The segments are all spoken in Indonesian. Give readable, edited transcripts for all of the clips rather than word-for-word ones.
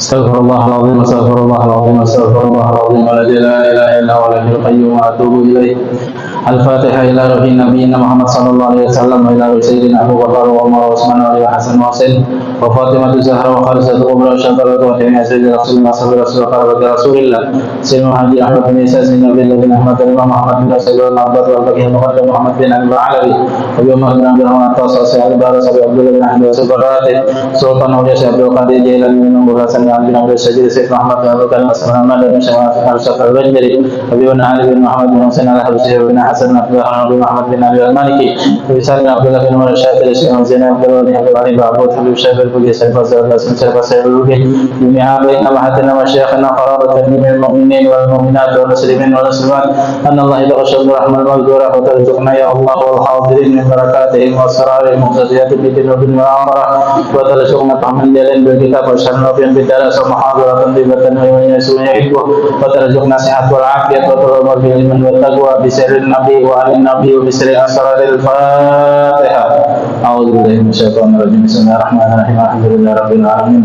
استغفر الله العظيم استغفر الله العظيم استغفر الله العظيم الذي لا اله الا هو الحي القيوم واتوب اليه. الفاتحه الى روح نبينا محمد صلى الله عليه وسلم والى روح سيدنا ابو بكر وعمر وعثمان وعلي وحسن وحسين وفاطمه الزهراء وخالصه الكبرى وشفاعه وجميع سيد رسول الله صلى الله عليه وسلم وقرابه رسول الله سيدنا محمد احمد بن عيسى سيدنا عبد الله بن احمد بن محمد بن سيد العباد والبقيه محمد محمد بن علي العلوي ابي محمد بن عبد الرحمن الطاس سعيد بارس ابي عبد الله بن احمد وسفراته سلطان ولي عبد القادر جيلاني بن ابو حسن بن عبد السجيد سيد محمد بن ابي بكر محمد بن شمال البجري ابي بن علي بن محمد بن حسين الحبشي بن حسن بن محمد بن علي المالكي ابي سالم بن عبد الله بن عمر الشافعي سيد زينب بن عبد الله بن عبود حبيب الشافعي الفقيه سيد فاضل القاسم سيد فاضل الفقيه جميعا بين امهاتنا وشيخنا قرابه جميع المؤمنين والمؤمنات والمسلمين والمسلمات ان الله يغشى الرحمن المغفور وترزقنا يا الله والحاضرين من بركاتهم واسرارهم وخزيات الدين والدنيا والعمره وترزقنا طعما جلال بالكتاب والشرف بالدرس ومحاضره طيبه ويسوع يحبه وترزقنا صحه والعافيه وتغفر بالعلم والتقوى بسر النبي وعلى النبي وبسر اسرار الفاتحه. اعوذ بالله من الشيطان الرجيم بسم الله الرحمن الرحيم الحمد لله رب العالمين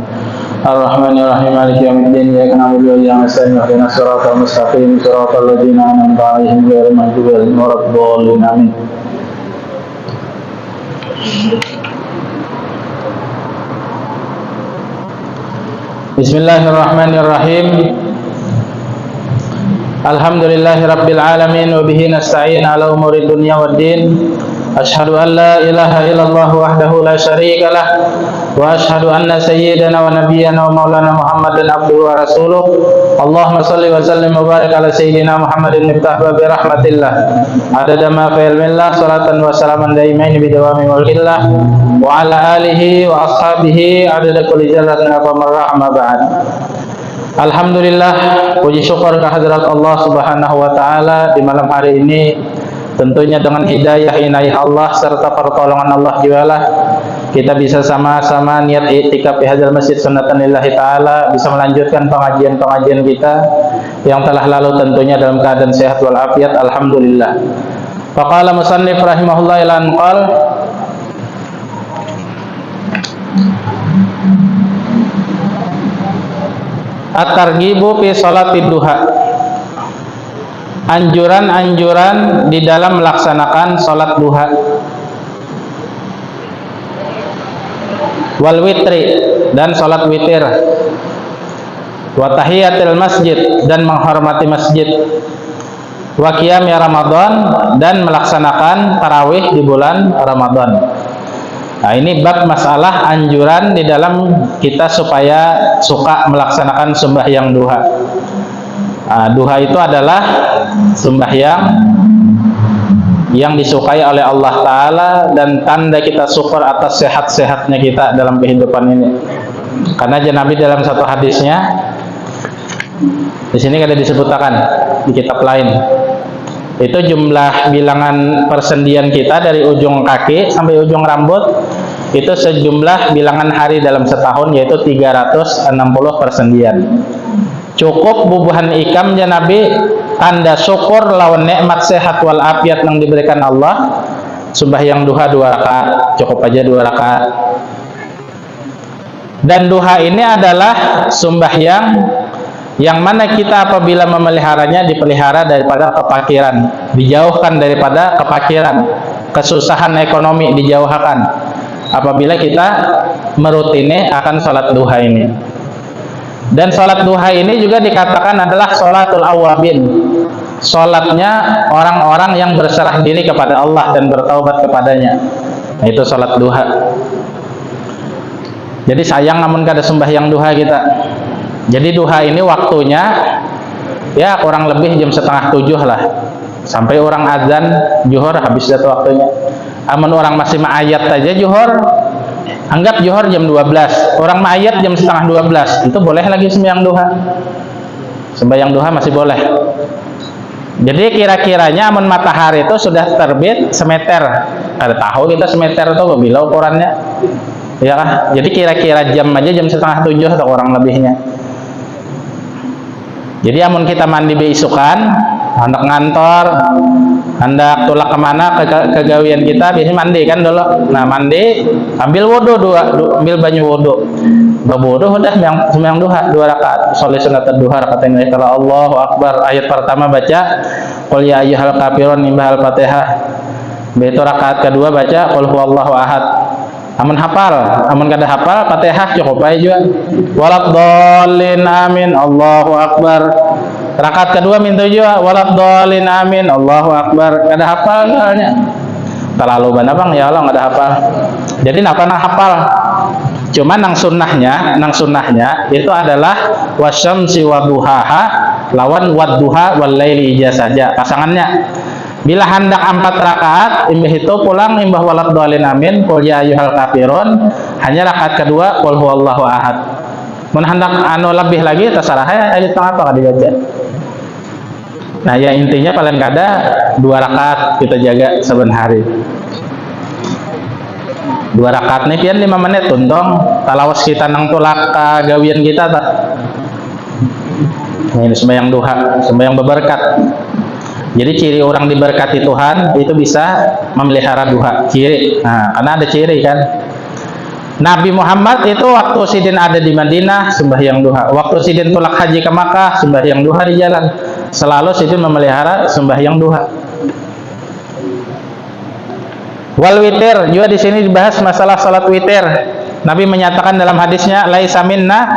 الرحمن الرحيم مالك يوم الدين اياك نعبد واياك نستعين اهدنا الصراط المستقيم صراط الذين انعمت عليهم غير المغضوب عليهم ولا الضالين امين. Bismillahirrahmanirrahim. Alhamdulillahirabbil alamin wa bihi nasta'in ala umuri dunya waddin. Asyhadu an la ilaha illallah wahdahu la syarika lah wa asyhadu anna sayyidana wa nabiyyana wa maulana Muhammadan abduhu wa rasuluh. Allahumma shalli wa sallim wa barik ala sayyidina Muhammadin miftah babi rahmatillah adada ma fi ilmillah salatan wa salaman daimain bi dawami mulkillah wa ala alihi wa ashabihi adada kulli jallatin wa marrahma ba'd. Alhamdulillah, puji syukur kehadirat Allah Subhanahu wa taala di malam hari ini. Tentunya dengan hidayah inayah Allah serta pertolongan Allah jualah kita bisa sama-sama niat i'tikaf di hadzal masjid sunnatan lillahi ta'ala, bisa melanjutkan pengajian-pengajian kita yang telah lalu tentunya dalam keadaan sehat wal afiat. Alhamdulillah. Faqala musannif rahimahullah ilan qal at-targhibu fi salatid duha, anjuran-anjuran di dalam melaksanakan salat duha, wal witri dan salat witir, wa tahiyatil masjid dan menghormati masjid, wa qiyami Ramadan dan melaksanakan tarawih di bulan Ramadan. Nah, ini bab masalah anjuran di dalam kita supaya suka melaksanakan sembahyang duha. Nah, duha itu adalah sembahyang yang disukai oleh Allah Ta'ala dan tanda kita syukur atas sehat-sehatnya kita dalam kehidupan ini. Karena Nabi dalam satu hadisnya, di sini ada disebutkan di kitab lain, itu jumlah bilangan persendian kita dari ujung kaki sampai ujung rambut itu sejumlah bilangan hari dalam setahun, yaitu 360 persendian. Cukup bubuhan ikam ya Nabi tanda syukur lawan nikmat sehat wal afiat yang diberikan Allah. Sembahyang duha 2 rakaat, cukup aja 2 rakaat. Dan duha ini adalah sembahyang yang mana kita apabila memeliharanya dipelihara daripada kepakiran, dijauhkan daripada kepakiran, kesusahan ekonomi dijauhkan apabila kita merutine akan salat duha ini. Dan salat duha ini juga dikatakan adalah salatul awabin, salatnya orang-orang yang berserah diri kepada Allah dan bertaubat kepadanya. Nah, itu salat duha. Jadi sayang namun kada sembahyang duha kita. Jadi duha ini waktunya ya kurang lebih jam 6:30 lah, sampai orang azan juhur habis jatuh waktunya. Amun orang masih ma'ayat aja juhur, anggap juhur jam 12, orang ma'ayat jam 11:30, itu boleh lagi sembahyang duha. Sembahyang duha masih boleh. Jadi kira-kiranya amun matahari itu sudah terbit semeter, ada tahu kita semeter itu bila ukurannya, ya kah? Jadi kira-kira jam aja jam 6:30 atau orang lebihnya. Jadi amun kita mandi beisukan, anak ngantor, hendak tulak kemana ke gawian kita biasanya mandi kan dulu. Nah mandi ambil wudu ambil banyu wudu, berwudu udah sembahyang duha 2 rakaat. Sholat sunat duha rakaat ini kalau Allahu Akbar ayat pertama baca qul ya ayyuhal kafirun nimbah al-Fatihah. Begitu rakaat kedua baca qul huwallahu ahad. Amun kada hafal Fatihah cukup aja juga. Waladhdallin amin Allahu Akbar. Rakaat kedua minta juga waladhdallin amin Allahu Akbar. Kada hafal soalnya. Terlalu banyak bang ya Allah kada hafal. Jadi napa hafal? Cuman nang sunnahnya itu adalah wasyamsi waduhaha lawan wadduha wal laili ija saja pasangannya. Bila hendak 4 rakaat, imbah itu pulang imbah waladhdallin amin, qul ya ayyuhal kafirun, hanya rakaat kedua qul huwallahu ahad. Mun hendak lebih lagi terserah ya ayat apa kada dibaca. Nah, ya intinya paling kada 2 rakaat kita jaga saben hari. 2 rakaat nih pian 5 menit tuntong talawas kita nang tulak gawian kita tak. Ini sembahyang duha, sembahyang berberkat. Jadi ciri orang diberkati Tuhan itu bisa memelihara duha. Ciri. Nah, karena ada ciri kan. Nabi Muhammad itu waktu sidin ada di Madinah sembahyang duha. Waktu sidin tulak haji ke Makkah sembahyang duha di jalan. Selalu sidin memelihara sembahyang duha. Wal witir juga di sini dibahas masalah salat witir. Nabi menyatakan dalam hadisnya laisa minna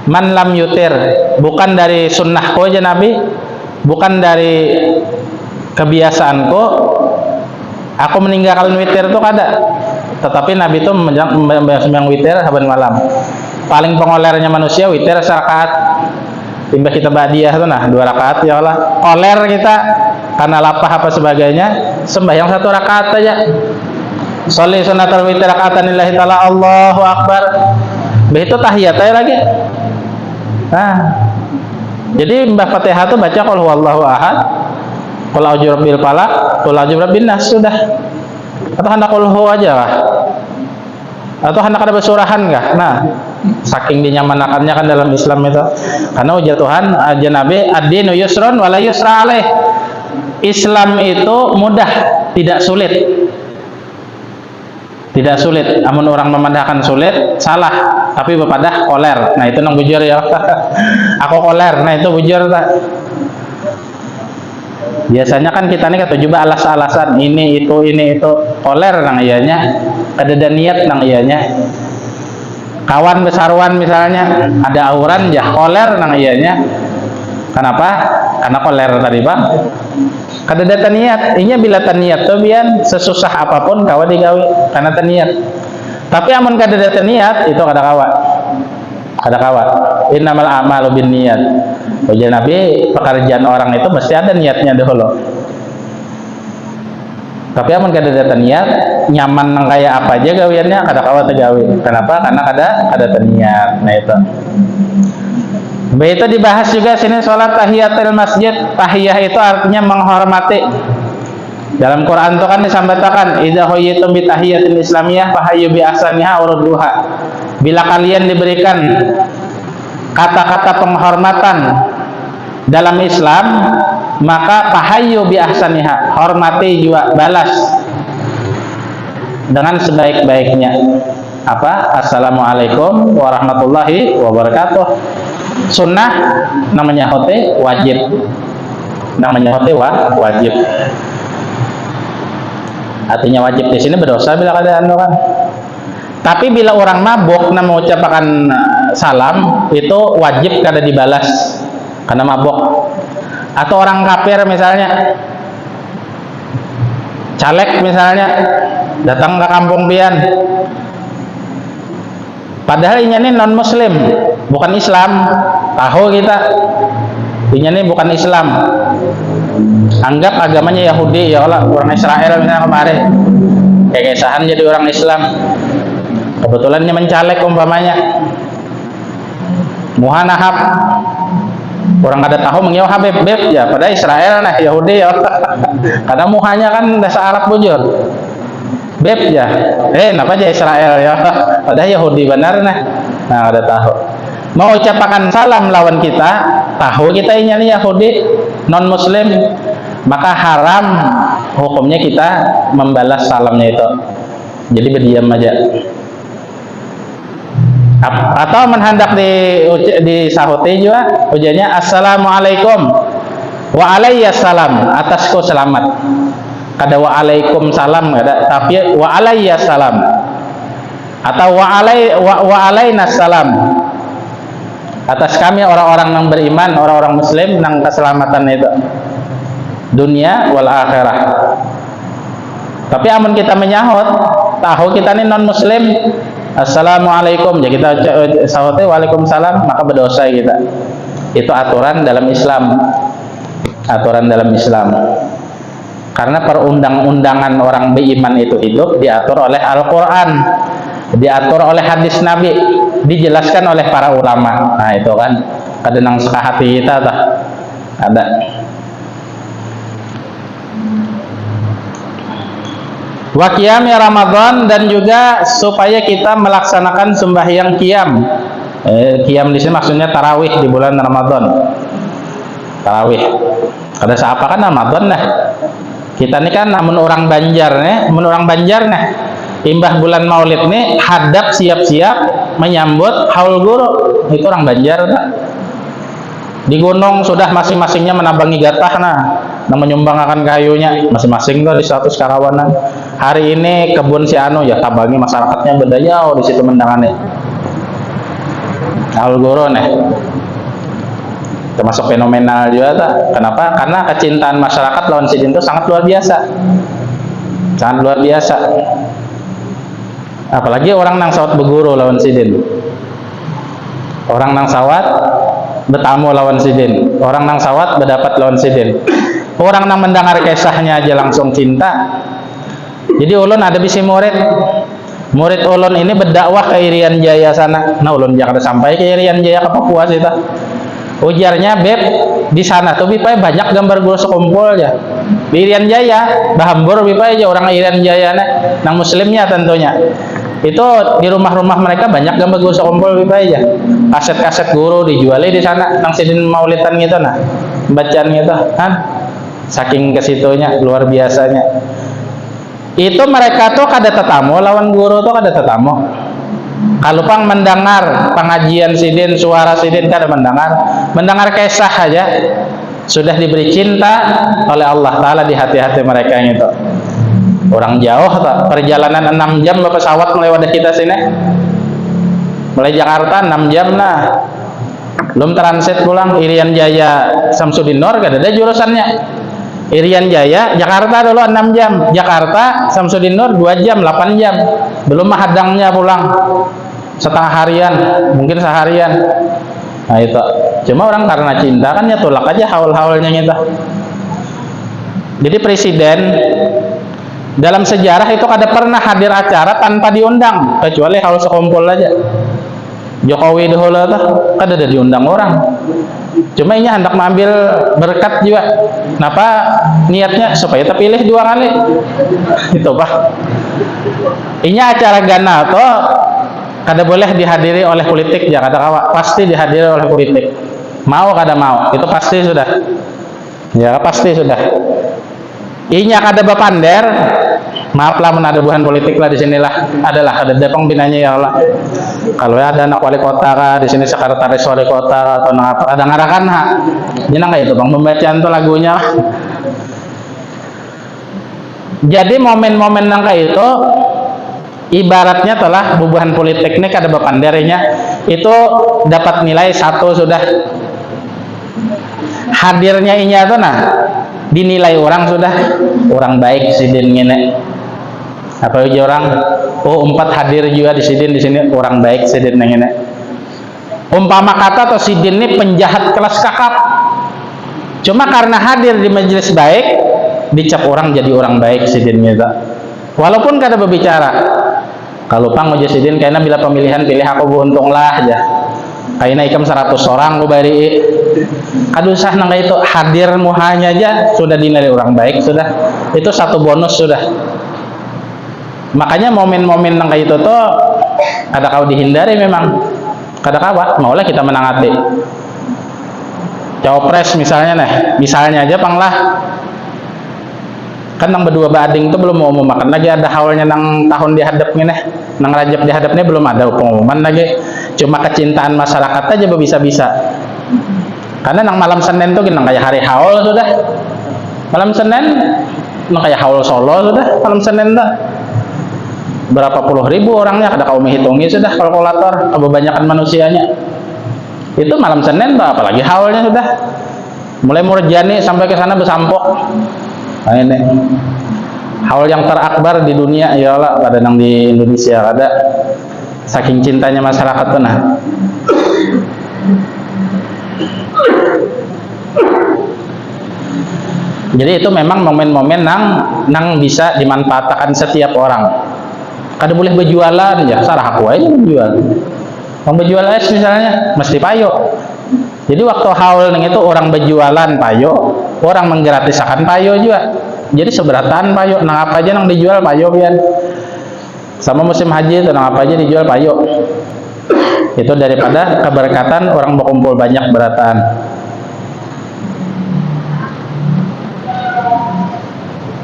man lam yutir. Bukan dari sunnahku aja Nabi. Bukan dari kebiasaanku aku meninggalkan witir itu kada. Tetapi Nabi itu sembahyang witir saben malam. Paling pengolernya manusia witir serakaat. Timbah kita badiah itu 2 rakaat ya Allah. Koler kita karena lapah apa sebagainya, sembahyang 1 rakaat saja. Sholli sunatal witir rakaatan lillahi ta'ala Allahu Akbar. Begitu tahiyat aja lagi. Nah, jadi Mbah Fatihah itu baca qul huwallahu ahad, qul a'udzu birabbil falaq, qul a'udzu birabbin nas sudah. Atau hendak qul hu aja lah. Atau hendak ada besurahan enggak? Nah, saking dinyamanakannya kan dalam Islam itu. Karena ujar Tuhan, aja Nabi, ad-dinu yusrun wala yusra alaih. Islam itu mudah, tidak sulit. Tidak sulit. Amun orang memandangkan sulit, salah. Tapi bepadah koler. Nah itu nang bujur ya. Aku koler. Nah itu bujur tak. Biasanya kan kita nih kata coba alas-alasan ini itu koler nang iyanya. Kada niat nang iyanya. Kawan besarwan misalnya ada auran jah koler nang iyanya. Kenapa? Karena koler tadi Pak. Kada ada niat. Inya bila niat tuh bian sesusah apapun kawa digawe karena niat. Tapi amun kada ada niat itu kada kawa. Kada kawa. Innamal a'malu binniyat. Ujar Nabi, pekerjaan orang itu mesti ada niatnya dahulu. Tapi amun kada ada niat, nyaman nang kaya apa aja gawiannya kada kawa tegawe. Kenapa? Karena kada niat. Nah itu. Begitu dibahas juga sini sholat tahiyatul masjid. Tahiyah itu artinya menghormati. Dalam Quran itu kan disampaikan idza huyyitum bi tahiyatil islamiyah fahayyu bi ahsaniha urduha. Bila kalian diberikan kata-kata penghormatan dalam Islam, maka fahayyu bi ahsaniha, hormati juga, balas dengan sebaik-baiknya. Apa? Assalamualaikum warahmatullahi wabarakatuh. Sunnah namanya hote wajib. Namanya hote wajib. Artinya wajib di sini berdosa bila kada anu kan. Tapi bila orang mabuk na mengucapkan salam itu wajib kada dibalas karena mabuk. Atau orang kafir misalnya, caleg misalnya datang ke kampung pian, padahal ini non muslim, bukan Islam, tahu kita ini bukan Islam, anggap agamanya Yahudi, ya Allah, orang Israel misalnya kemarin kegesahan jadi orang Islam, kebetulan dia mencalek umpamanya muhanahab, orang kada tahu mengiau habib ya pada Israel nah Yahudi ya kadang muhanya kan dasar Arab bujur beb ya napa aja Israel ya pada Yahudi benar nah kada tahu mau ucapkan salam lawan kita tahu kita ini Yahudi non muslim maka haram hukumnya kita membalas salamnya itu. Jadi berdiam aja. Atau menhendak di sahuti juga ujarnya assalamualaikum wa alaiyassalam, atasku selamat. Kada wa alaikum salam kada, tapi wa alaiyassalam atau wa alainas salam, atas kami orang-orang yang beriman, orang-orang muslim nang keselamatan itu dunia wal akhirah. Tapi amun kita menyahut tahu kita ini non muslim, assalamualaikum, ya kita sahutnya waalaikumsalam, maka berdosa kita. Itu aturan dalam Islam, aturan dalam Islam. Karena perundang-undangan orang beriman itu hidup diatur oleh Al-Quran, diatur oleh hadis Nabi, dijelaskan oleh para ulama. Nah itu kan kadang sekahati kita tak ada. Wa qiyami Ramadan, dan juga supaya kita melaksanakan sembahyang qiyam. Qiyam di sini maksudnya tarawih di bulan Ramadan. Tarawih. Kada siapa kan Ramadan nah. Kita ini kan namun orang Banjar nih, imbah bulan Maulid nih hadap siap-siap menyambut haul guru. Itu orang Banjar tak? Di gunung sudah masing-masingnya menambangi gatah nah menyumbangkan kayunya masing-masing tuh di status karawanan. Hari ini kebun si anu ya tabangi, masyarakatnya berdaya di situ mendangannya haul guru nih. Termasuk fenomenal juga tak? Kenapa? Karena kecintaan masyarakat lawan sidin itu sangat luar biasa, sangat luar biasa. Apalagi orang nang sawat beguru lawan sidin, orang nang sawat bertamu lawan sidin, orang nang sawat berdapat lawan sidin, orang nang mendengar kisahnya aja langsung cinta. Jadi ulun ada bisi murid ulun ini berdakwah ke Irian Jaya sana. Nah ulun jangan sampai ke Irian Jaya ke Papua sih tak? Ujarnya beb di sana tuh bipai banyak gambar guru sekumpul ya di Irian Jaya, bahambur bipai aja orang Irian Jaya nang muslimnya tentunya. Itu di rumah-rumah mereka banyak gambar guru sekumpul bipai aja. Kaset-kaset guru dijuali di sana nang sidin maulidan gitu nah, bacaan gitu kan. Saking kesitunya luar biasanya. Itu mereka tuh kada tetamu lawan guru tuh kada tetamu. Kalau pang mendengar pengajian sidin, suara sidin kada mendengar kisah aja sudah diberi cinta oleh Allah Ta'ala di hati-hati mereka yang itu. Orang jauh tak? Perjalanan 6 jam pesawat mulai wadah kita sini, mulai Jakarta 6 jam lah, belum transit pulang. Irian Jaya Samsudin Nur kada ada jurusannya. Irian Jaya Jakarta dulu 6 jam, Jakarta Samsudin Nur 2 jam 8 jam, belum mahadangnya pulang setengah harian, mungkin seharian. Nah itu cuma orang karena cinta kan ya tolak aja haul-haulnya kita. Jadi presiden dalam sejarah itu kada pernah hadir acara tanpa diundang, kecuali haul sekumpul aja. Jokowi dahulu tuh kada ada diundang orang, cuma ini hendak mengambil berkat juga. Kenapa? Niatnya supaya terpilih 2 kali. Itu pak. Ini acara Gana tuh kada boleh dihadiri oleh politik ya, kata kawan, pasti dihadiri oleh politik. Mau kada mau, itu pasti sudah. Ya pasti sudah. Inya kada bapander, maaflah menaduhan politik lah di sinilah adalah ada depong binanya ya Allah. Kalau ada anak wali kota kah di sini, sekretaris wali kota kah, atau apa ada ngarakan ha. Jangan kayak itu bang, pembacaan tuh lagunya. Jadi momen-momen yang kayak itu ibaratnya telah bubuhan politik ini kada bapanderinya itu dapat nilai 1 sudah. Hadirnya inya tuh nah dinilai orang sudah orang baik sidin ngene. Apa aja orang 4 hadir juga di sini orang baik sidin ngene. Umpama kata atau sidin ini penjahat kelas kakap, cuma karena hadir di majelis baik dicap orang jadi orang baik sidin gitu. Walaupun kada berbicara. Kalau pang mujasidin kayaknya bila pemilihan pilih aku beruntung lah aja. Kayaknya ikam 100 orang ku bari. Kadusah nang itu hadir muhanya aja sudah dinilai orang baik sudah. Itu 1 bonus sudah. Makanya momen-momen nang kayak itu tuh kada kau dihindari memang. Kada kawa, maulah kita menangati. Cawapres misalnya nih, misalnya aja panglah Kan nang berdua bading itu belum mau makan lagi, ada haulnya nang tahun dihadapnya nih, nang Rajab dihadapnya belum ada pengumuman lagi, cuma kecintaan masyarakat aja bisa-bisa. Karena nang malam Senin tuh nang kayak hari haul sudah, malam Senin nang kayak haul Solo sudah, malam Senin dah berapa puluh ribu orangnya, kada kau menghitungi sudah kalkulator, kebanyakan manusianya itu malam Senin dah, apalagi haulnya sudah mulai Murjani sampai ke sana bersampok. Nah ini haul yang terakbar di dunia ya Allah, pada nang di Indonesia ada, saking cintanya masyarakat tuh nah. Jadi itu memang momen-momen nang bisa dimanfaatkan setiap orang. Kada boleh berjualan ya, sarah aku aja berjual. Mau berjual es misalnya mesti payo. Jadi waktu haul neng itu orang berjualan payo, orang menggratisakan payo juga. Jadi seberatan payo, nang apa aja nang dijual payo pian. Sama musim haji itu nang apa aja dijual payo. Itu daripada keberkatan orang berkumpul banyak beratan.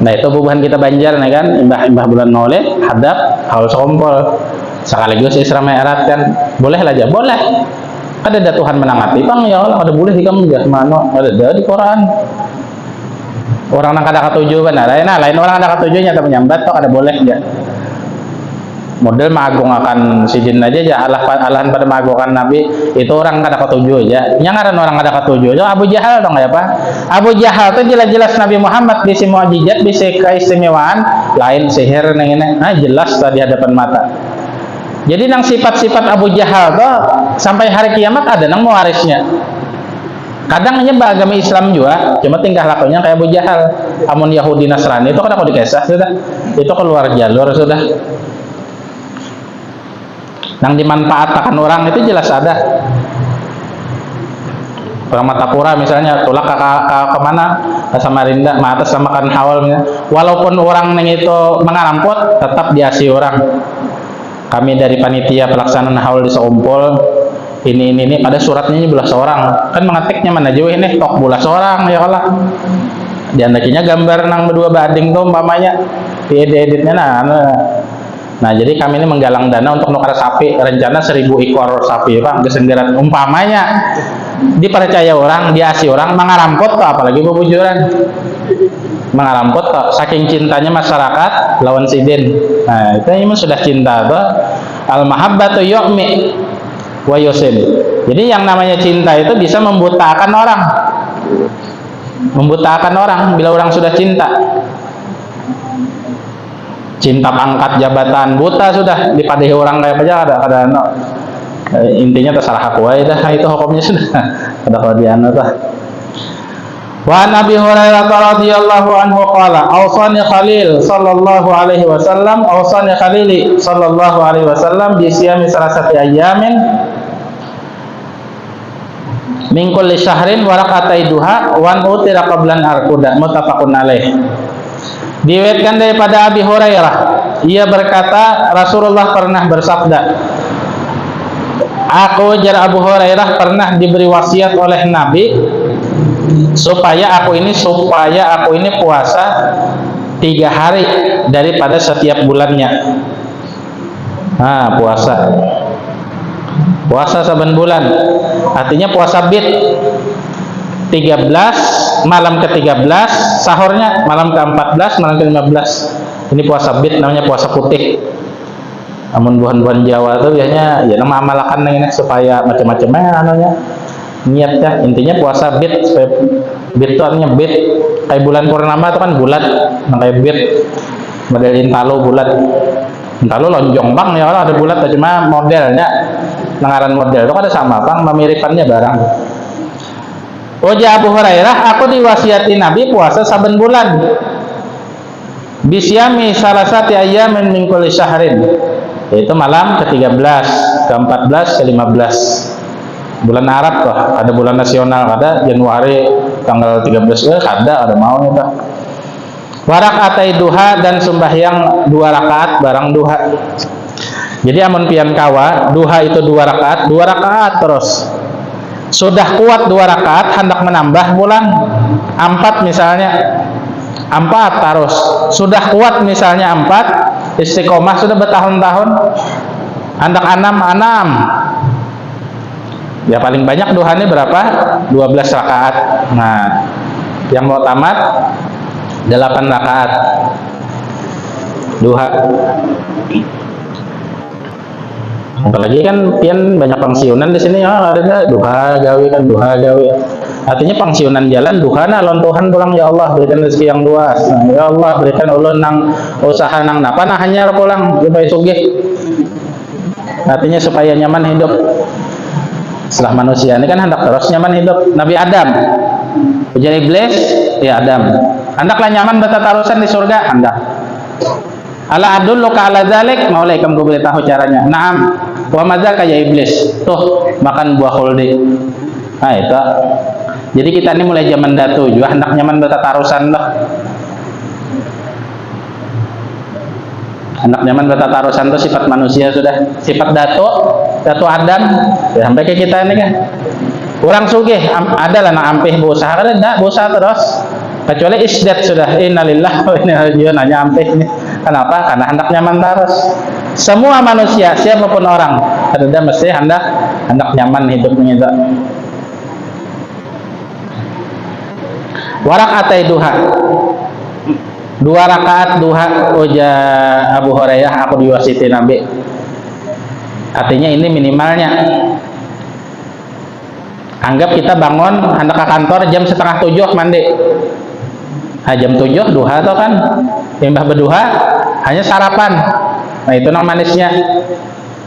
Nah itu bubuhan kita Banjar nih kan, imbah bulan Maulid, hadap, haul sekompol, sekaligus Isra Mi'raj kan, boleh aja, boleh. Ada Tuhan menangati, bang ya Allah, ada boleh di kamu ya, mana ada di Quran. Orang nang kada katuju kan, lain orang ada katujunya tapi menyambat toh ada boleh ya. Model maagung akan sidin aja ya, alahan pada maagungkan Nabi itu orang kada katuju aja. Nyangaran orang kada katuju aja Abu Jahal dong kayak apa? Abu Jahal tuh jelas-jelas Nabi Muhammad bisa mukjizat, bisa keistimewaan, lain sihir neng ini, jelas tadi hadapan mata. Jadi nang sifat-sifat Abu Jahal tuh sampai hari kiamat ada nang mewarisnya. Kadang nyembah agama Islam juga, cuma tingkah lakunya kayak Abu Jahal. Amun Yahudi Nasrani itu kada kau dikesah sudah, itu keluar jalur sudah. Yang dimanfaatkan orang itu jelas ada. Orang Matapura misalnya tulak ke kemana, ke Samarinda, atas sama kan haul. Walaupun orang neng itu mengarampot, tetap diasi orang. Kami dari panitia pelaksanaan haul di Seumpul, ini pada suratnya ini belas orang. Kan mengetiknya mana jauh ini tok belas orang ya Allah. Diandakinya gambar nang berdua bading tuh umpamanya, diedit-editnya Nah jadi kami ini menggalang dana untuk nukar sapi, rencana 1000 ekor sapi Pak, gesenggeran umpamanya dipercaya orang, diasi orang, mengarampot Pak, apalagi bebujuran mengarampot Pak, saking cintanya masyarakat lawan sidin. Nah itu ini sudah cinta Pak, al-mahabbatu yu'mi wa yusim. Jadi yang namanya cinta itu bisa membutakan orang bila orang sudah cinta. Cinta pangkat jabatan buta sudah dipadahi orang kayak aja ada intinya tersalah aku aja dah, itu hukumnya sudah ada kodian dah. Wa Nabi Hurairah radhiyallahu anhu qala awsani Khalil sallallahu alaihi wasallam awsani Khalili sallallahu alaihi wasallam bi siyami salasati ayyamin min kulli syahrin wa raqatai duha wa utira qablan arkuda, muttafaqun alaih. Diriwayatkan daripada Abi Hurairah, ia berkata Rasulullah pernah bersabda, aku jar Abu Hurairah pernah diberi wasiat oleh Nabi supaya aku ini puasa 3 hari daripada setiap bulannya. Nah, puasa saben bulan, artinya puasa bid 13, malam ke-13, sahurnya malam ke-14, malam ke-15. Ini puasa bid, namanya puasa putih. Namun buhan-buhan Jawa itu biasanya ya nama amalakan ini supaya macam-macamnya anunya. Niatnya intinya puasa bid, supaya bid itu artinya bid kayak bulan purnama itu kan bulat, kayak bid model intalo bulat. Intalo lonjong bang ya, kalau ada bulat cuma modelnya nangaran model itu kan ada sama bang, memiripannya barang. Ujar Abu Hurairah, aku diwasiati Nabi puasa saben bulan. Bisyami salasati ayyamin min kulli syahrin. Yaitu malam ke-13, ke-14, ke-15. Bulan Arab kok, ada bulan nasional, ada Januari tanggal 13 ada mau itu. Warakatai duha dan sembahyang 2 rakaat barang duha. Jadi amun pian kawa, duha itu 2 rakaat terus. Sudah kuat 2 rakaat hendak menambah bulan 4 misalnya, 4 terus. Sudah kuat misalnya 4, istiqomah sudah bertahun-tahun. Hendak 6. Ya paling banyak duhanya berapa? 12 rakaat. Nah, yang mau tamat 8 rakaat duha. Apalagi kan pian banyak pensiunan di sini ya, ada duha gawe kan, duha gawe. Artinya pensiunan jalan duha na lawan Tuhan pulang, ya Allah berikan rezeki yang luas. Nah, ya Allah berikan ulun nang usaha nang napa nah hanyar pulang supaya sugih. Artinya supaya nyaman hidup. Setelah manusia ini kan hendak terus nyaman hidup. Nabi Adam ujar iblis, ya Adam, hendaklah nyaman bertatarusan di surga, hendak. Ala adulluka ala dzalik, maulai kamu beritahu caranya. Naam. Wa madzaka ya iblis. Tuh, makan buah khuldi. Nah, itu. Jadi kita ini mulai zaman datu juga hendak nyaman bertatarusan lah. Hendak nyaman bertatarusan itu sifat manusia sudah. Sifat datu Adam. Ya, sampai ke kita ini kan. Orang sugih adalah nak ampih berusaha kan enggak berusaha terus. Kecuali isdat sudah innalillahi wa inna ilaihi raji'un, hanya ampih ini. Kenapa? Karena hendak nyaman terus. Semua manusia, siapapun orang, ada mesti hendak nyaman hidupnya itu. Warakatai duha, 2 rakaat duha, uja Abu Hurairah, aku diwasiti Nabi. Artinya ini minimalnya. Anggap kita bangun hendak ke kantor jam 6:30 mandi. Nah, jam 7 duha atau kan imbah berduha hanya sarapan. Nah, itu nang manisnya.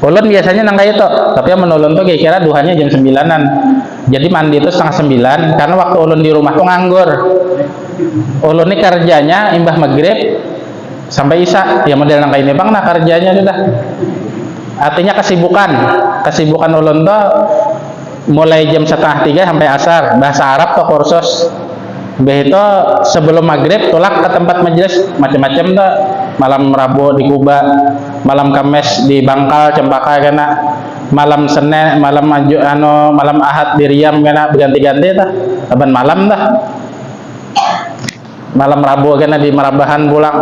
Ulun biasanya nang kayak itu, tapi yang menulun tuh kira-kira duhanya jam 9-an. Jadi mandi itu 8:30 karena waktu ulun di rumah tuh nganggur. Ulun ini kerjanya imbah maghrib sampai isya. Ya model nang kayak ini bang, nah kerjanya sudah. Artinya kesibukan ulun tuh mulai jam 2:30 sampai asar. Bahasa Arab tuh kursus. Itu sebelum maghrib tulak ke tempat majelis macam-macam tuh, malam Rabu di Kuba, malam Kamis di Bangkal Cempaka kena, malam Senin, malam malam Ahad di Riam kena, berganti-ganti tuh, kapan malam dah. Malam Rabu kena di Marabahan pulang.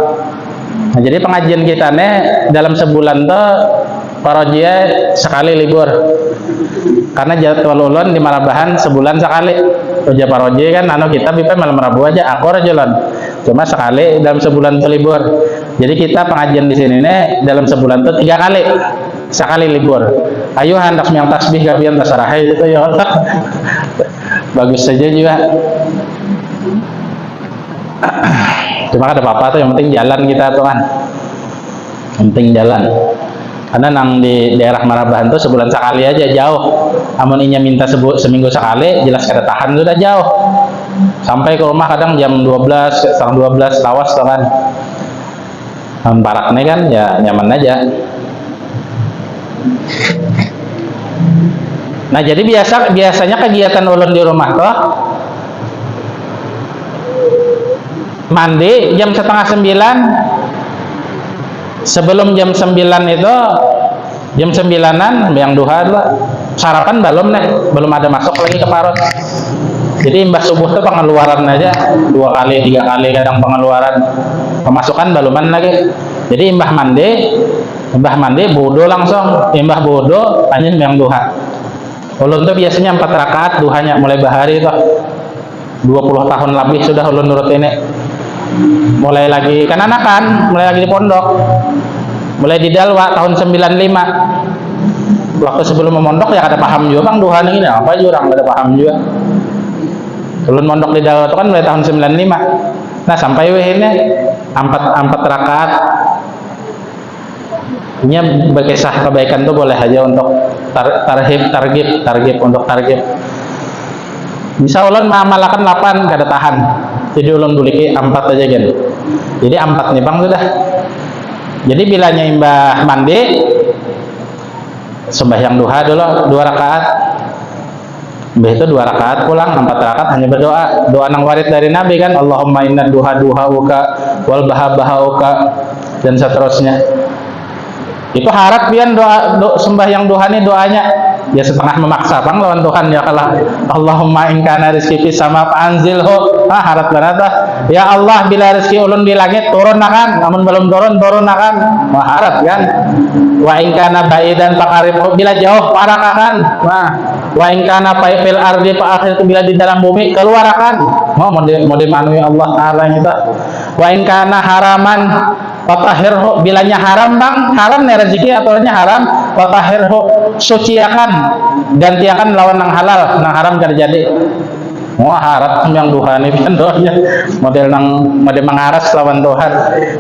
Nah, jadi pengajian kita nih dalam sebulan tuh parojia sekali libur. Karena jadwal ulun di Marabahan sebulan sekali. Uja paroje kan kita bisa malam Rabu aja akor jalan. Cuma sekali dalam sebulan tuh libur. Jadi kita pengajian di sini nih dalam sebulan tuh 3 kali. Sekali libur. Ayo hendak yang tasbih gabian tasarah itu ya Allah. Bagus saja juga. Cuma ada apa-apa tuh, yang penting jalan kita tuh kan. Yang penting jalan. Karena nang di daerah Marabahan tuh sebulan sekali aja jauh. Amun inya minta seminggu sekali, jelas kada tahan sudah jauh. Sampai ke rumah kadang jam 12, setengah 12 lawas tuh kan. Baraknya kan ya nyaman aja. Nah jadi biasanya kegiatan ulun di rumah tuh mandi jam 8:30. Sebelum jam 9 itu, jam 9-an yang duha lah, sarapan belum ada masuk lagi ke parut. Jadi imbah subuh itu pengeluaran aja 2 kali 3 kali kadang pengeluaran, pemasukan beluman lagi. Jadi imbah mandi bodo langsung, imbah bodo hanya yang duha. Ulun tuh biasanya 4 rakaat duhanya mulai bahari tuh 20 tahun lebih sudah ulun nurut ini. Mulai lagi kan mulai lagi di pondok, mulai di Dalwa tahun 95. Waktu sebelum memondok ya ada paham juga bang duha ini apa juga orang ada paham juga. Ulun mondok di Dalwa itu kan mulai tahun 95. Nah sampai ini 4 rakaat. Ini berkisah kebaikan tuh boleh aja untuk targib untuk targib. Bisa ulun mengamalkan 8 kada tahan. Jadi ulun duliki 4 aja kan. Jadi 4 nih bang sudah. Jadi bilanya imbah mandi sembahyang duha dulu 2 rakaat. Imbah itu 2 rakaat pulang 4 rakaat hanya berdoa. Doa nang warid dari Nabi kan, Allahumma inna duhauka wal bahabahauka dan seterusnya. Itu harap pian doa sembahyang duha nih doanya ya setengah memaksa bang lawan Tuhan ya kalah. Allahumma in kana rizqi fis sama fa'anzilhu. Harap berata ya Allah bila rezeki ulun di langit turun akan, namun belum turun akan. Harap kan. Wa in kana baidan faqaribhu, bila jauh parak akan. Wa in kana fil ardi fa akhir, bila di dalam bumi keluar akan. Mau dimanui Allah taala kita. Wa in kana haraman fatahirhu, bilanya haram bang, haram nih rezeki aturannya haram, fatahirhu, suciakan, gantiakan lawan yang halal, yang haram terjadi. Harap yang Tuhan ini kan doanya model mengaras lawan Tuhan.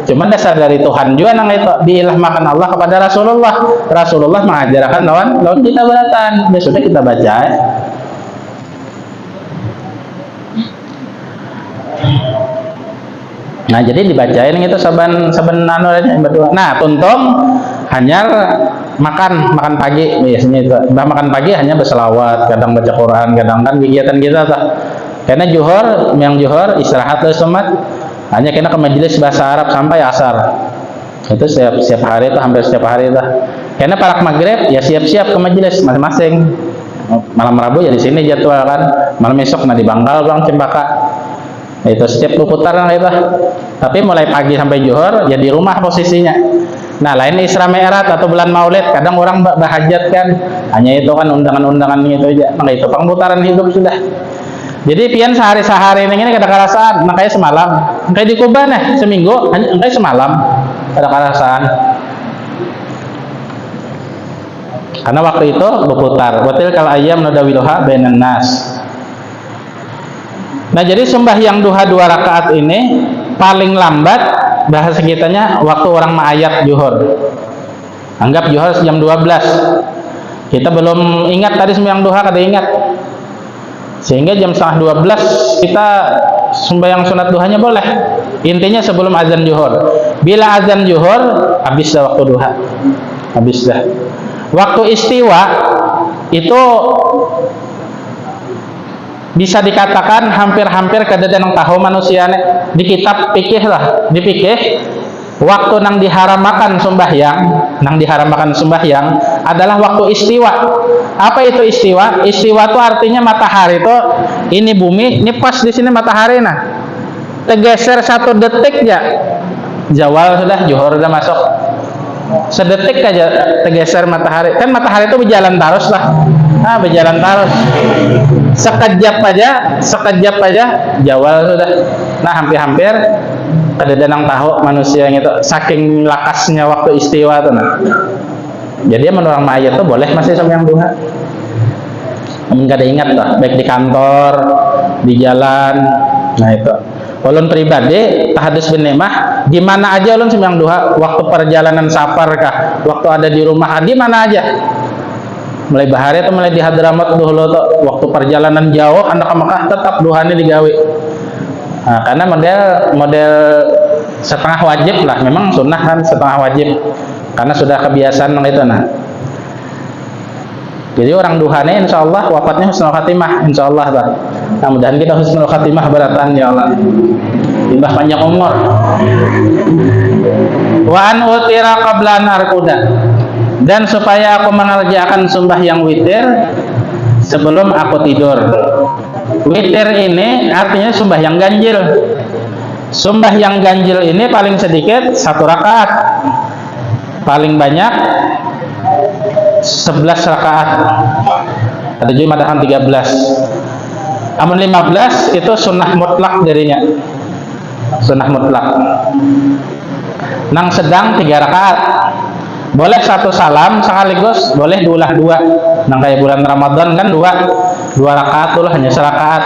Cuman dasar dari Tuhan juga nang itu diilhamakan Allah kepada Rasulullah mengajarkan lawan kita beratan. Ya sudah kita baca. Nah jadi dibacain gitu saban anu aja berdua. Nah tuntung hanya makan pagi biasanya itu. Makan pagi hanya berselawat, kadang baca Quran, kadang kan kegiatan kita tuh. Karena yang juhur istirahat terus teman. Hanya kena ke majelis bahasa Arab sampai asar. Itu setiap hari itu, hampir setiap hari itu. Karena parak maghrib ya siap-siap ke majelis masing-masing. Malam Rabu ya di sini jadwal kan. Malam esok di Bangkal bang Cempaka. Itu setiap putaran itu. Tapi mulai pagi sampai zuhur ya di rumah posisinya. Nah lain Isra Mi'raj atau bulan Maulid, kadang orang berhajat kan, hanya itu kan undangan-undangan itu aja. Maka itu pemutaran hidup sudah. Jadi pian sehari ini kada kerasaan, makanya semalam. Kayak di Kuba nih seminggu, kayak semalam kada kerasaan. Karena waktu itu berputar. Watil kal ayyam nudawiluha bainan nas. Nah jadi sembahyang duha 2 rakaat ini paling lambat bahasa kitanya waktu orang ma'ayat zuhur. Anggap zuhur jam 12. Kita belum ingat tadi sembahyang duha kada ingat. Sehingga jam setengah 12 kita sembahyang sunat duhanya boleh. Intinya sebelum azan zuhur. Bila azan zuhur habis dah waktu duha. Habis dah. Waktu istiwa itu bisa dikatakan hampir-hampir kadang tahu manusia di kitab fikih lah, di fikih waktu nang diharamakan sembahyang adalah waktu istiwa. Apa itu istiwa? Istiwa itu artinya matahari itu ini bumi, ini pas di sini matahari tergeser 1 detik ya zawal sudah, zuhur sudah masuk. Sedetik aja tergeser matahari. Kan matahari itu berjalan terus lah. Berjalan terus. Sekejap aja jawal sudah. Nah, hampir-hampir kadang tahu manusia yang itu saking lakasnya waktu istiwa itu Jadi menurut mayat itu boleh masih sembahyang duha. Enggak ada ingat lah, baik di kantor, di jalan. Nah itu. Ulun pribadi tahadus bin nikmah di mana aja ulun sembahyang duha, waktu perjalanan safar kah, waktu ada di rumah, di mana aja. Mulai bahari atau mulai di Hadramaut dulu tuh, waktu perjalanan jauh anak ke Mekah tetap duhanya digawe. Nah, karena model setengah wajib lah, memang sunnah kan setengah wajib. Karena sudah kebiasaan itu Jadi orang duhanya insya Allah wafatnya husnul khatimah, insya Allah bah. Nah, mudahan kita husnul khatimah beratan ya Allah. Tambah panjang umur. Wa an utira qabla an arkuda. Dan supaya aku mengerjakan sembahyang witir sebelum aku tidur. Witir ini artinya sembahyang ganjil. Sembahyang ganjil ini paling sedikit 1 rakaat. Paling banyak 11 rakaat. Ada juga matakan 13. Amun 15 itu sunnah mutlak darinya. Sunnah mutlak. Nang sedang 3 rakaat. Boleh 1 salam sekaligus, boleh diulah 2. Nang kayak bulan Ramadan kan 2 rakaat tuh hanya 1 rakaat.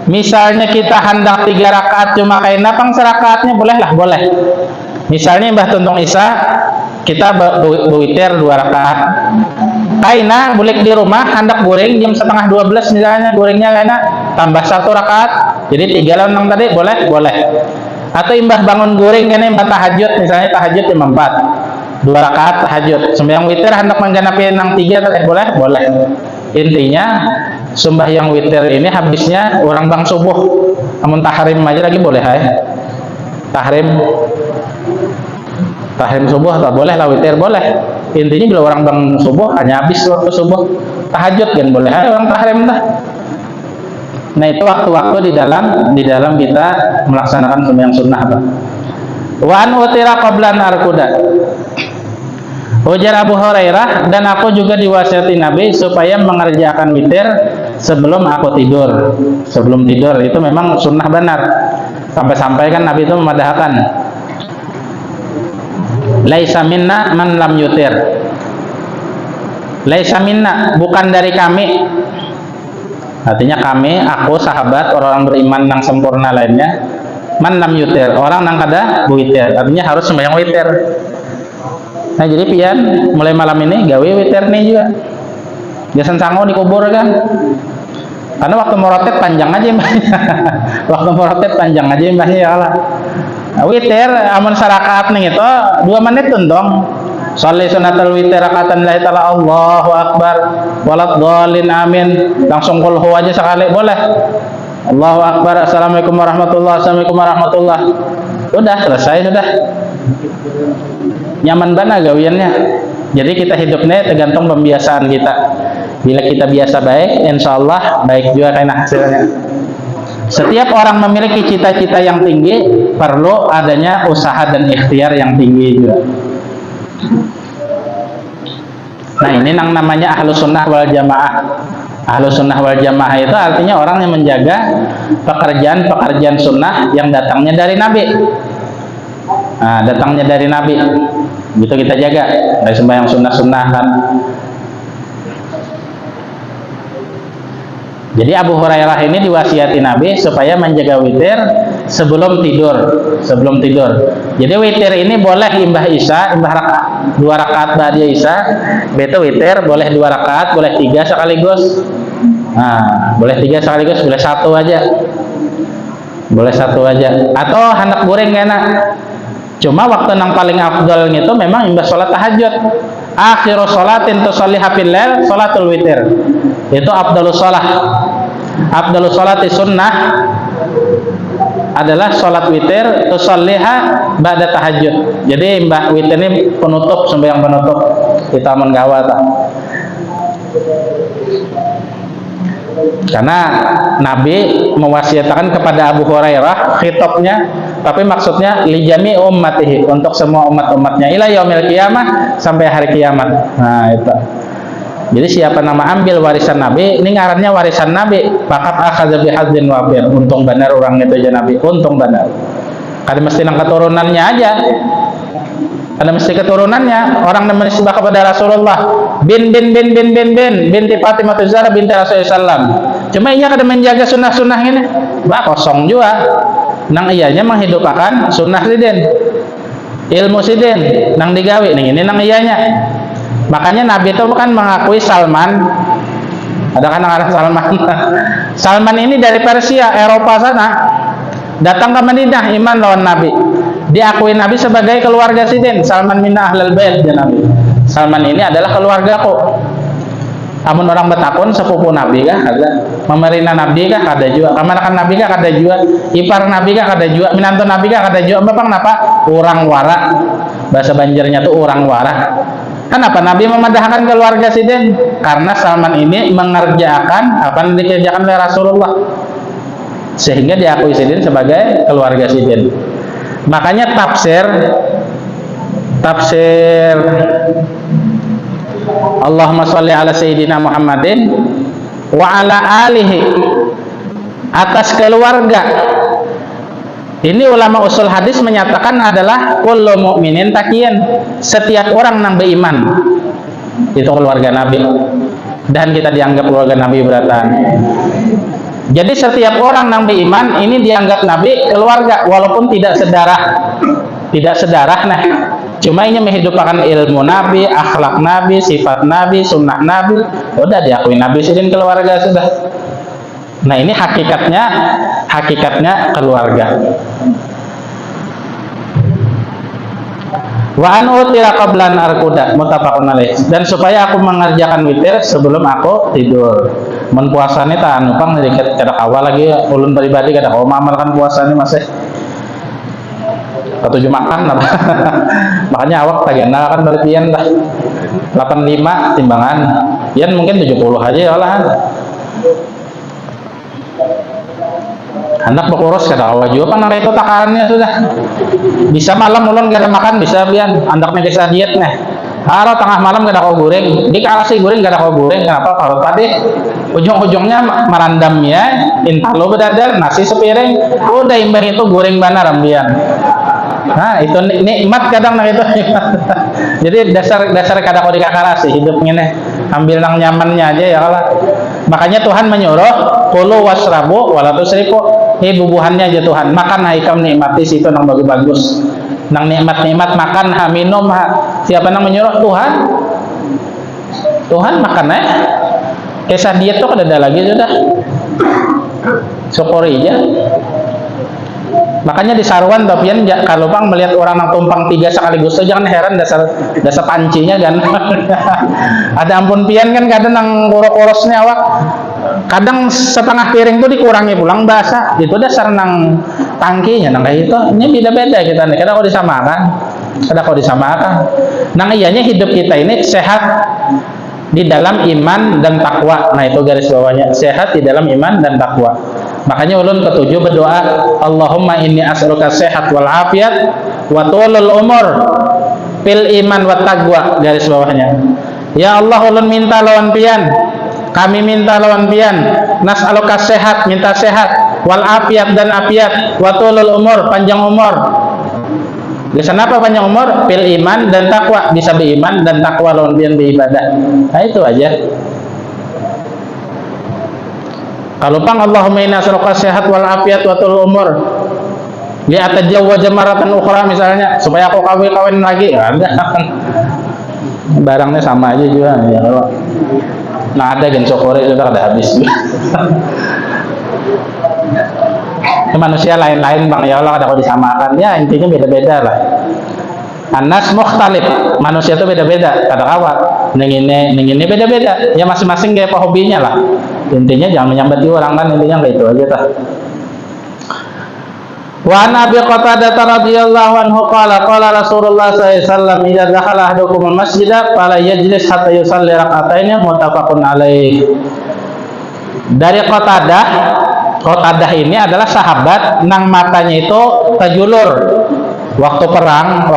Misalnya kita hendak 3 rakaat cuma kayak napang 1 rakaatnya boleh. Misalnya Mbah Tuntung Isa kita berwitir 2 rakaat. Kaina boleh di rumah hendak goreng jam setengah 12 misalnya gorengnya kaina tambah 1 rakaat. Jadi 3 lawan tadi boleh. Atau imbah bangun goreng kene imbah tahajud misalnya tahajud jam 4. 2 rakaat tahajud. Sembahyang witir hendak mengganapi nang 3 boleh. Intinya sembahyang witir ini habisnya orang bang subuh. Amun tahrim aja lagi boleh Tahrim subuh tak boleh lah witir boleh. Intinya bila orang bangun subuh hanya habis waktu subuh, tahajud kan boleh orang tahrim dah. Nah itu waktu-waktu di dalam kita melaksanakan sembahyang sunnah. Wa an utira qablan arkuda. Ujar Abu Hurairah, dan aku juga diwasiati Nabi supaya mengerjakan witir sebelum aku tidur. Sebelum tidur itu memang sunnah benar. Sampai-sampai kan Nabi itu memadahkan, laisa minna man lam yutir. Laisa minna, bukan dari kami. Artinya kami, aku, sahabat, orang beriman yang sempurna lainnya, man lam yutir, orang yang kada witir. Artinya harus sembahyang witir. Nah jadi pian mulai malam ini gawe witir nih juga. Biasa sango dikubur kan. Karena waktu merotet panjang aja mbahnya. Waktu merotet panjang aja mbahnya ya Allah. Nah, witir amun sarakaat nih itu 2 menit dong. Sholli sunatul witir rakatan lillahi ta'ala Allahu akbar walad dhalin amin. Langsung qul huwa aja sekali boleh. Allahu akbar, assalamualaikum warahmatullahi, assalamualaikum warahmatullahi. Udah selesai sudah. Nyaman banget gawiannya. Jadi kita hidupnya tergantung pembiasaan kita. Bila kita biasa baik, insya Allah baik juga karena hasilnya. Setiap orang memiliki cita-cita yang tinggi, perlu adanya usaha dan ikhtiar yang tinggi juga. Nah ini yang namanya ahlu sunnah wal jamaah. Ahlu sunnah wal jamaah itu artinya orang yang menjaga pekerjaan-pekerjaan sunnah yang datangnya dari Nabi. Nah, datangnya dari Nabi, gitu kita jaga dari sembahyang sunnah-sunnah kan. Jadi Abu Hurairah ini diwasiati Nabi supaya menjaga witir sebelum tidur, sebelum tidur. Jadi witir ini boleh imbah isya, imbah rakaat 2 rakaat ba'da isya, beto witir boleh 2 rakaat, boleh 3 sekaligus. Nah, boleh 3 sekaligus, boleh 1 aja. Boleh 1 aja. Atau hendak goreng enak. Cuma waktu yang paling afdal itu memang imbah sholat tahajud. Akhiru sholatin tusalliha fil lail sholatul witir. Itu afdalus sholat. Afdalus sholati sunnah adalah sholat witir tusalliha ba'da tahajud. Jadi imbah witir ini penutup, sembahyang penutup kita menggawa. Karena Nabi mewasiatkan kepada Abu Hurairah khitabnya, tapi maksudnya li jami ummatihi, untuk semua umat-umatnya ila yaumil qiyamah, sampai hari kiamat. Nah itu. Jadi siapa nama ambil warisan Nabi, ini ngarannya warisan Nabi, faqat akhadha bihadzin wafir. Untung benar orang itu aja Nabi, untung benar. Kada mesti nang keturunannya aja. Ada mesti keturunannya. Orang yang menisbah kepada Rasulullah binti Fatimah Zahra binti Rasulullah SAW. Cuma ia kada menjaga sunnah-sunnah ini, bah kosong juga. Nang ianya menghidupkan sunnah sidin, ilmu sidin, nang digawe nih ini nang ianya. Makanya Nabi itu kan mengakui Salman. Ada kan orang Salman. Salman ini dari Persia, Eropa sana, datang ke Madinah iman lawan Nabi. Diakui Nabi sebagai keluarga sidin. Salman minna ahlal bait ya Nabi. Salman ini adalah keluargaku. Amun orang betakun sepupu Nabi kah ada, memerina Nabi kah ada juga, kamanakan Nabi kah ada juga, ipar Nabi kah ada juga, minantu Nabi kah ada juga. Bapak kenapa? Orang wara. Bahasa Banjarnya tuh orang wara. Kenapa Nabi memadahkan keluarga sidin? Karena Salman ini mengerjakan apa yang dikerjakan oleh Rasulullah, sehingga diakui sidin sebagai keluarga sidin. Makanya tafsir Allahumma sholli ala sayyidina Muhammadin wa ala alihi, atas keluarga. Ini ulama usul hadis menyatakan adalah kullu mu'minin taqiyan, setiap orang yang beriman itu keluarga Nabi, dan kita dianggap keluarga Nabi beratan. Jadi setiap orang yang beriman ini dianggap Nabi keluarga, walaupun tidak sedarah nah. Cuma ini menghidupkan ilmu Nabi, akhlak Nabi, sifat Nabi, sunnah Nabi, udah diakui Nabi sidin keluarga sudah. Nah ini hakikatnya keluarga. Wa an utira qablan arkuda muttafaqun alaih, dan supaya aku mengerjakan witir sebelum aku tidur. Men puasane ta anu pang deket kada awal lagi ulun pribadi kada mau amalkan puasane masih ketujuh makan apa. Makanya awak tagih kan berarti yan dah 85 timbangan yan mungkin 70 aja ya olahan. Anak berkurus kada awak juga kan itu takarannya sudah bisa malam ulun kada makan bisa pian andaknya bisa diet nih. Kalau tengah malam gak ada kau goreng, di kalasi goreng gak ada kau goreng, kenapa? Kalau tadi ujung-ujungnya merandamnya, intalo bedadar, nasi sepiring, udah imbang itu goreng banar ambian. Nah itu nikmat kadang nah itu. Jadi dasar kadang kau di kalasi hidupnya nih, ambil nang nyamannya aja ya kalau. Makanya Tuhan menyuruh, kulu wasrabu walatusrifu, bubuhannya aja Tuhan, makan haikam nikmati situ nang bagus-bagus. Nang nikmat-nikmat makan minum siapa nang menyuruh? Tuhan makan kisah diet tuh ada lagi sudah syukuri aja. Makanya di Sarwan tapian kalau bang melihat orang nang tumpang 3 sekaligus tuh jangan heran dasar pancinya kan. Ada ampun pian kan kadang nang kurus-kurusnya awak kadang setengah piring tuh dikurangi pulang basah itu dasar nang tangkinya nang kayak itu ini beda-beda kita nih kadang kau disamakan nang iyanya hidup kita ini sehat di dalam iman dan takwa. Nah itu garis bawahnya, sehat di dalam iman dan takwa. Makanya ulun ketujuh berdoa, Allahumma inni as'aluka sehat wal afiat wa tulul umur fil iman wa taqwa. Garis bawahnya, ya Allah ulun minta lawan pian, kami minta lawan pian, nas'aluka sehat, minta sehat, wal afiat dan afiat, wa tulul umur, panjang umur. Bisa apa panjang umur? Fil iman dan takwa, bisa beriman dan takwa lawan pian beribadah. Nah itu aja. Kalau pang Allahumma inna as'aluka sehat wal afiat wa tulul umur. Dia atajawwaj maratan ukhra misalnya, supaya aku kawin lagi. Ada. Barangnya sama aja juga ya kalau. Nah ada gen sokore sudah ada habis. Manusia lain-lain bang ya Allah kada kau disamakan ya intinya beda-beda lah. Anas mukhtalif, manusia itu beda-beda kada kawat ning ini beda-beda ya masing-masing kayak apa hobinya lah. Intinya jangan menyambati orang kan intinya kayak itu aja tah. Wa an Abi Qatadah radhiyallahu anhu qala Rasulullah sallallahu alaihi wasallam idza dakhala ahadukum al-masjid fala yajlis hatta yusalli rak'ataini muttafaqun alaih. Dari Qatadah ini adalah sahabat nang matanya itu tajulur waktu perang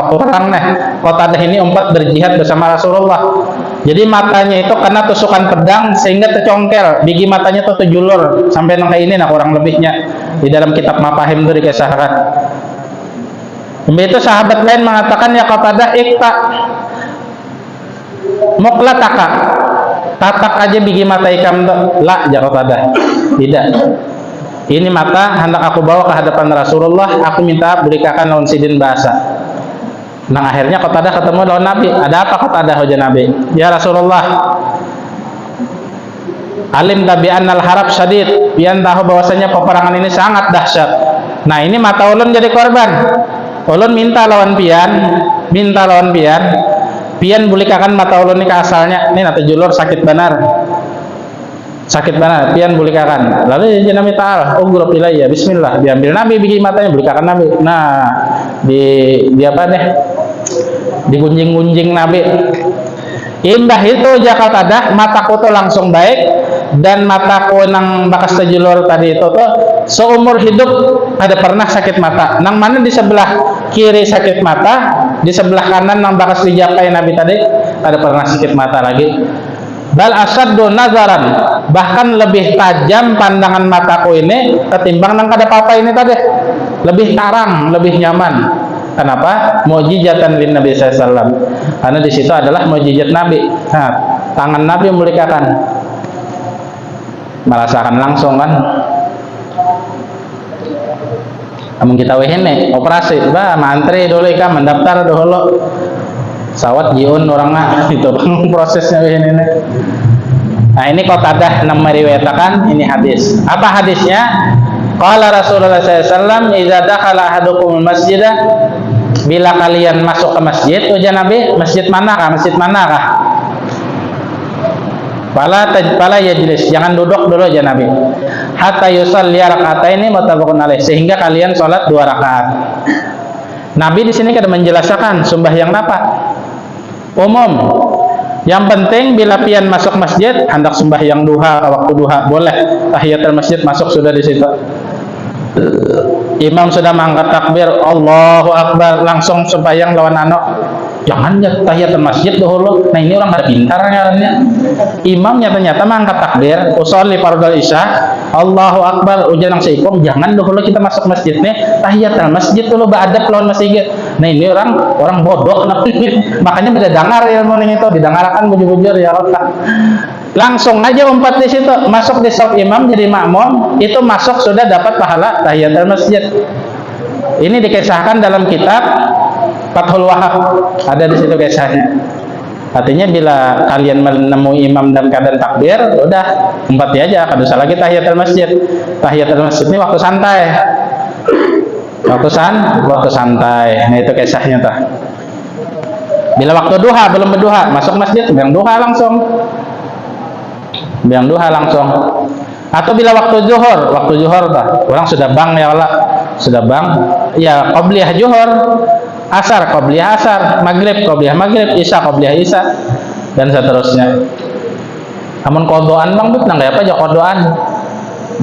nih. Qatadah ini umpat berjihad bersama Rasulullah. Jadi matanya itu kena tusukan pedang sehingga tercongkel, biji matanya itu tajulur sampai nang kayak ini nah kurang lebihnya di dalam kitab Mafahim itu dikisahkan. Itu sahabat lain mengatakan ya Qatadah ikta muklataka, tatak aja biji mata ikam la ya Qatadah. Tidak. Ini mata hendak aku bawa ke hadapan Rasulullah, aku minta berikan lawan sidin bahasa. Nah akhirnya Qatadah ketemu lawan Nabi. Ada apa Qatadah wajah Nabi? Ya Rasulullah, alim tabi annal harab syadid. Pian tahu bahwasanya peperangan ini sangat dahsyat. Nah ini mata ulun jadi korban. Ulun minta lawan pian. Pian bulikakan mata ulun ini ke asalnya. Ini nanti julur sakit benar. Pian bulikakan. Lalu dia Nabi Ta'ala, ugrab ilayya, bismillah. Diambil Nabi bikin matanya, bulikakan Nabi. Nah, di apa deh? Digunjing-gunjing Nabi. Imbah itu Qatadah, mataku tuh langsung baik dan mataku nang bakas tajulur tadi itu tuh seumur hidup ada pernah sakit mata. Nang mana di sebelah kiri sakit mata, di sebelah kanan nang bakas dijapai Nabi tadi ada pernah sakit mata lagi. Bal asaddu nazaran, bahkan lebih tajam pandangan mataku ini ketimbang nang kada apa-apa ini tadi. Lebih tarang, lebih nyaman. Kenapa? Mukjizatan lin Nabi sallallahu alaihi wasallam. Karena di situ adalah mukjizat Nabi. Nah, tangan Nabi memulihkan. Merasakan langsung kan. Amun kita wehene operasi, bah mantri dulu ikan mendaftar dulu. Sawat jiun orangnya itu prosesnya ini. Nah ini Qatadah yang meriwayatkan ini hadis. Apa hadisnya? Qala Rasulullah SAW, idza dakhala ahadukum al-masjid, bila kalian masuk ke masjid, ujar Nabi, masjid manakah? Fala yajlis, jangan duduk dulu aja Nabi. Hatta yusalli rak'ataini muttafaqun alaih, sehingga kalian sholat 2 rakaat. Nabi di sini kada menjelaskan sembahyang apa. Umum. Yang penting bila pian masuk masjid hendak sembahyang duha, waktu duha boleh. Tahiyatul masjid masuk sudah di situ. Imam sudah mengangkat takbir, Allahu Akbar, langsung sembahyang lawan anak. Jangan ya tahiyatul masjid dahulu. Nah ini orang ada pintar ngarannya. Imam nyata-nyata mengangkat takbir, usolli fardhu isya, Allahu Akbar, ujian yang seikum. Jangan dahulu kita masuk masjid nih, tahiyatul masjid dulu beradab lawan masjid. Nah ini orang bodoh. Makanya beda dengar ilmu ini itu, didengarkan bujur-bujur ya Allah. Langsung aja umpat di situ, masuk di saf imam jadi makmum, itu masuk sudah dapat pahala tahiyatul masjid. Ini dikisahkan dalam kitab Fathul Wahab, ada di situ kisahnya. Artinya bila kalian menemui imam dan keadaan takbir, udah umpat aja, kada usah lagi tahiyatul masjid. Tahiyatul masjid ini waktu santai. Waktu santai. Nah itu kisahnya tuh. Bila waktu duha belum berduha, masuk masjid bilang duha langsung. Atau bila waktu zuhur tuh, orang sudah bang ya Allah, sudah bang, ya qabliyah zuhur, asar qabliyah asar, maghrib qabliyah maghrib, isya qabliyah isya, dan seterusnya. Amun kodoan bang, nang apa aja kodoan.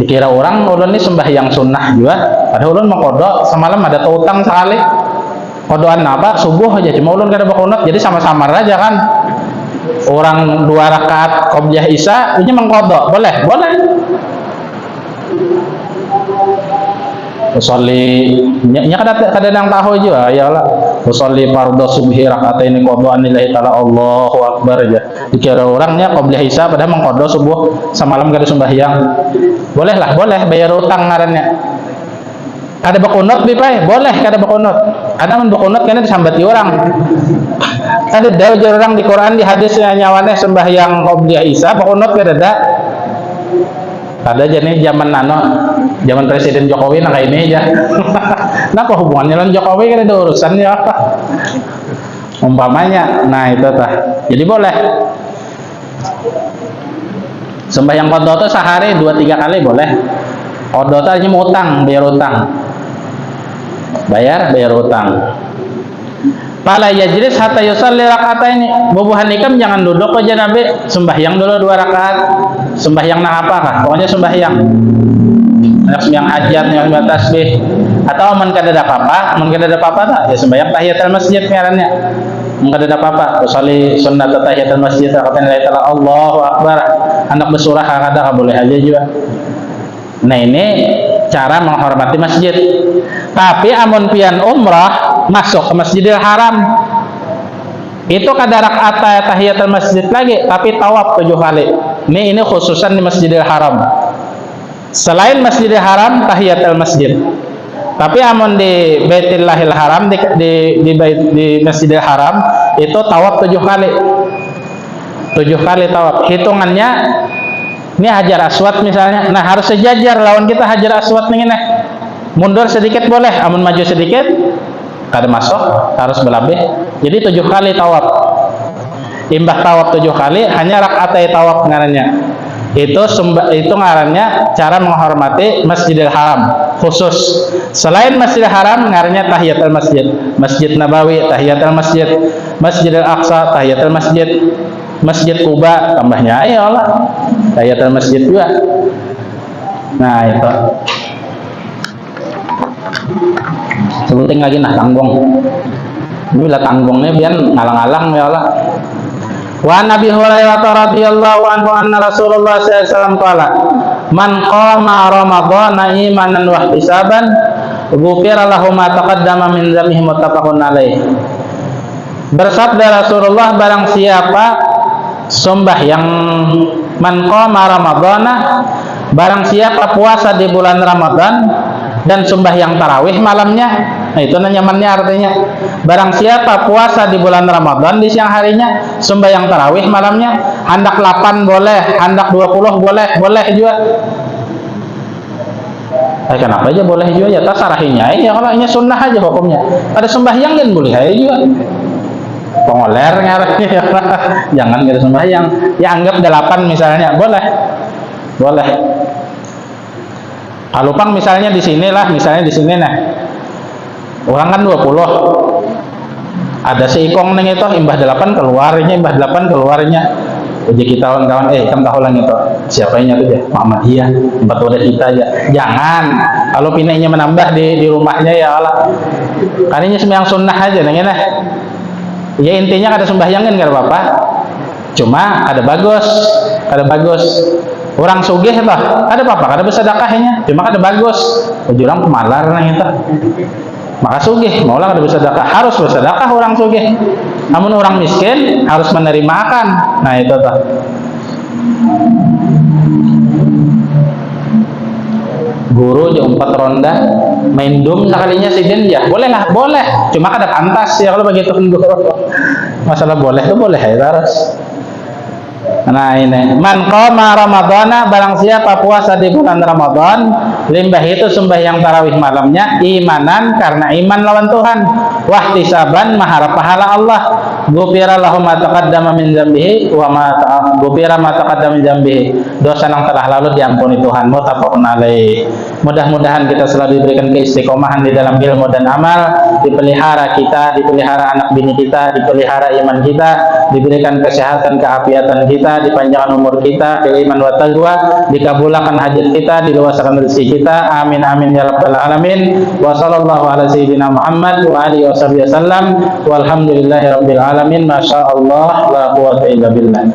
Dikira orang ulun ini sembahyang sunnah juga, padahal ulun mau kodok semalam ada utang sekali. Kodoan apa? Subuh aja, cuma ulun kada bakunut, jadi sama-sama aja kan. Orang 2 rakaat qobliyah isya ini mengkodok, boleh usolli nya kada nang tahu juga ya Allah, usolli fardhu subhi rakaatain qadaan lillahi ta'ala, Allahu Akbar aja. Dikira orangnya qobliyah isya padahal mengkodok subuh semalam kada sembahyang. Boleh bayar utang ngarannya. Kada bakunut bipai, boleh kada bakunut. Ada men bakunut kana disambati orang. Ada daw orang di Quran di hadisnya nyawane sembahyang qobliyah isya bakunut kada ada. Ada aja nih zaman Presiden Jokowi nah kayak ini aja. Nah apa hubungannya dengan Jokowi kan ada urusannya apa? Umpamanya, nah itu tah. Jadi boleh. Sembahyang qadha itu sehari 2-3 kali boleh. Qadha itu hanya mau utang, bayar utang. Pala yajlis hatta yusalli raka'ataini. Bubuhan ikam jangan duduk aja Nabi, sembahyang dulu 2 rakaat. Sembahyang nah apa kah? Pokoknya sembahyang. Anak sembahyang hajat, sembahyang tasbih. Atau man kada ada apa-apa tak? Ya sembahyang tahiyatul masjid ngarannya. Mun kada ada apa-apa, usolli sunnat tahiyatul masjid rakatain la ilaha Allahu Akbar. Anak bersurah kada boleh aja juga. Nah ini cara menghormati masjid. Tapi amun pian umrah masuk ke Masjidil Haram itu kada rakaat tahiyatul masjid lagi, tapi tawaf 7 kali. Ini khususan di Masjidil Haram. Selain Masjidil Haram tahiyatul masjid. Tapi amun di Baitillahil Haram di Masjidil Haram itu tawaf 7 kali. 7 kali tawaf. Hitungannya ini Hajar Aswad misalnya. Nah, harus sejajar lawan kita Hajar Aswad nih. Mundur sedikit boleh, amun maju sedikit kada masuk, harus berlebih. Jadi 7 kali tawaf. Imbah tawaf 7 kali hanya rakaat tawaf ngarannya. Itu ngarannya cara menghormati Masjidil Haram khusus. Selain Masjidil Haram ngarannya tahiyatul masjid. Masjid Nabawi tahiyatul masjid, Masjidil Aqsa tahiyatul masjid, Masjid Kuba tambahnya ya Allah tahiyatul masjid juga. Nah itu sebutin lagi nah tanggung. Bila tanggungnya biar ngalang-alang ya Allah. Wa Nabi Hurairah radhiyallahu anhu anna Rasulullah sallallahu alaihi wasallam qala man qama ramadhana imanan wa ihtisaban ghufira lahu ma taqaddama min dzambihi muttafaqun alaih. Bersabda Rasulullah, barang siapa sembahyang man qama ramadhana, barang siapa puasa di bulan Ramadan dan sembahyang tarawih malamnya. Nah itu nyamannya artinya barang siapa puasa di bulan Ramadan di siang harinya, sembahyang tarawih malamnya, hendak 8 boleh, hendak 20 boleh juga. Kenapa aja boleh juga ya, tasarahinya ya, kalau ini sunnah aja hukumnya. Ada sembahyang kan boleh aja juga. Pengoler ngarahnya ya. Jangan kita sembahyang. Ya anggap 8 misalnya, boleh. Kalau pang misalnya di sini nah. Orang kan 20. Ada si ikong neng itu imbah 8 keluarnya, imbah 8 keluarnya. Uji kita kawan-kawan, kamu tahu lang itu siapanya tuh ya Muhammadiyah, 4 wadah kita aja. Jangan, kalau pinainya menambah di rumahnya ya Allah. Kalinya sembahyang sunnah aja neng ya. Ya intinya kada sembahyangin kada apa-apa. Cuma ada bagus. Orang sugih lah, ada apa-apa, kada bersedekahnya. Cuma kada bagus. Ujurang pemalar nang itu. Maka sugih, maulah kada bersedekah, harus bersedekah orang sugih. Namun orang miskin harus menerima akan. Nah itu tuh. Guru di 4 ronda main dum sekalinya sidin ya boleh lah, boleh. Cuma kada pantas ya kalau begitu kan guru. Masalah boleh tuh boleh ya terus. Nah ini man qama ramadhana, barang siapa puasa di bulan Ramadan, limbah itu sembahyang tarawih malamnya imanan karena iman lawan Tuhan, wahtisaban mengharap pahala Allah, ghufira lahu ma taqaddama min dzambihi wa ma ghufira ma taqaddama min dzambihi, dosa yang telah lalu diampuni Tuhan. Muttafaqun alaih. Mudah-mudahan kita selalu diberikan keistiqomahan di dalam ilmu dan amal, dipelihara kita, dipelihara anak bini kita, dipelihara iman kita, diberikan kesehatan keafiatan kita, dipanjangkan umur kita, iman wa taqwa, dikabulkan hajat kita, diluaskan rezeki kita. Amin amin ya rabbal alamin. Wa sallallahu ala sayyidina Muhammad wa alihi wasallam. Walhamdulillahi rabbil alamin. Masyaallah la quwwata illa billah.